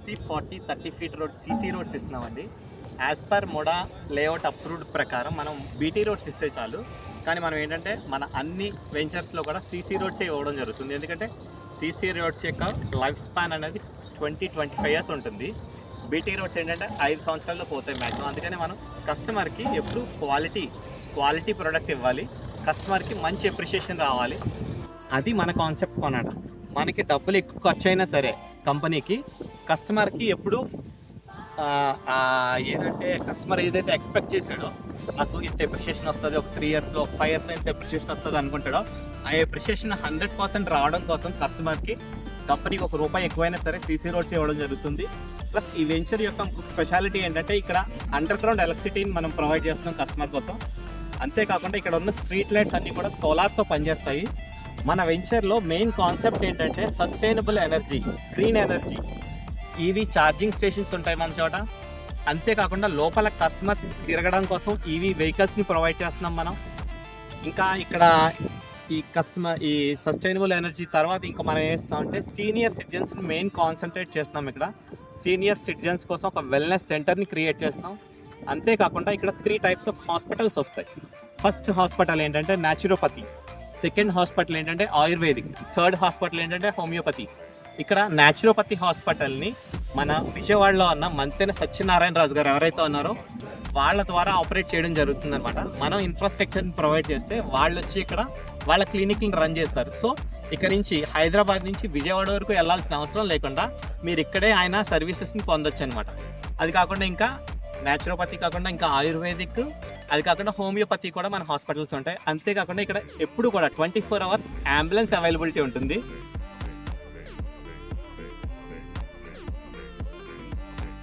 60, 40, 30 feet road CC roads ఇస్తున్నామండి. As per MUDA layout approved ప్రకారం మనం బీటీ రోడ్స్ ఇస్తే చాలు. కానీ మనం ఏంటంటే మన అన్ని వెంచర్స్లో కూడా సీసీ రోడ్సే ఇవ్వడం జరుగుతుంది. ఎందుకంటే సీసీ రోడ్స్ యొక్క లైఫ్ స్పాన్ అనేది 20-25 ఇయర్స్ ఉంటుంది. బీటీ రోడ్స్ ఏంటంటే 5 సంవత్సరాల్లో పోతాయి మ్యాక్సిమం. అందుకని మనం కస్టమర్కి ఎప్పుడు క్వాలిటీ ప్రోడక్ట్ ఇవ్వాలి, కస్టమర్కి మంచి అప్రిషియేషన్ రావాలి. అది మన కాన్సెప్ట్ కొనడం. మనకి డబ్బులు ఎక్కువ ఖర్చు అయినా సరే కంపెనీకి, కస్టమర్కి ఎప్పుడు ఏదంటే కస్టమర్ ఏదైతే ఎక్స్పెక్ట్ చేశాడో నాకు ఇంత అప్రిషియేషన్ వస్తుంది, ఒక 3 ఇయర్స్లో 5 ఇయర్స్లో ఇంత అప్రిషియేషన్ వస్తుంది అనుకుంటాడో ఆ అప్రిషియేషన్ 100% రావడం కోసం కస్టమర్కి కంపెనీకి ₹1 ఎక్కువైనా సరే సీసీ రోడ్స్ ఇవ్వడం జరుగుతుంది. ప్లస్ ఈ వెంచర్ యొక్క స్పెషాలిటీ ఏంటంటే ఇక్కడ అండర్ గ్రౌండ్ ఎలక్ట్రిసిటీని మనం ప్రొవైడ్ చేస్తున్నాం కస్టమర్ కోసం. అంతేకాకుండా ఇక్కడ ఉన్న స్ట్రీట్ లైట్స్ అన్నీ కూడా సోలార్తో పనిచేస్తాయి. మన వెంచర్లో మెయిన్ కాన్సెప్ట్ ఏంటంటే sustainable energy, green energy. EV charging stations ఉంటాయి మన చోట. అంతేకాకుండా లోపల కస్టమర్స్ తిరగడం కోసం ఈవీ వెహికల్స్ని ప్రొవైడ్ చేస్తున్నాం మనం. ఇంకా ఇక్కడ ఈ సస్టైనబుల్ ఎనర్జీ తర్వాత ఇంకా మనం ఏం చేస్తామంటే సీనియర్ సిటిజన్స్ని మెయిన్ కాన్సన్ట్రేట్ చేస్తున్నాం. ఇక్కడ సీనియర్ సిటిజన్స్ కోసం ఒక వెల్నెస్ సెంటర్ని క్రియేట్ చేస్తున్నాం. అంతేకాకుండా ఇక్కడ 3 టైప్స్ ఆఫ్ హాస్పిటల్స్ వస్తాయి. ఫస్ట్ హాస్పిటల్ ఏంటంటే న్యాచురోపతి, సెకండ్ హాస్పిటల్ ఏంటంటే ఆయుర్వేదిక్, థర్డ్ హాస్పిటల్ ఏంటంటే హోమియోపతి. ఇక్కడ న్యాచురోపతి హాస్పిటల్ని మన విజయవాడలో ఉన్న మంతెన సత్యనారాయణ రాజు గారు ఎవరైతే ఉన్నారో వాళ్ళ ద్వారా ఆపరేట్ చేయడం జరుగుతుందన్నమాట. మనం ఇన్ఫ్రాస్ట్రక్చర్ని ప్రొవైడ్ చేస్తే వాళ్ళు వచ్చి ఇక్కడ వాళ్ళ క్లినిక్ని రన్ చేస్తారు. సో ఇక్కడ నుంచి హైదరాబాద్ నుంచి విజయవాడ వరకు వెళ్ళాల్సిన అవసరం లేకుండా మీరు ఇక్కడే ఆయన సర్వీసెస్ని పొందొచ్చు అనమాట. అది కాకుండా ఇంకా న్యాచురోపతి కాకుండా ఇంకా ఆయుర్వేదిక్, అది కాకుండా హోమియోపతి కూడా మన హాస్పిటల్స్ ఉంటాయి. అంతేకాకుండా ఇక్కడ ఎప్పుడు కూడా 24 అవర్స్ అంబులెన్స్ అవైలబిలిటీ ఉంటుంది.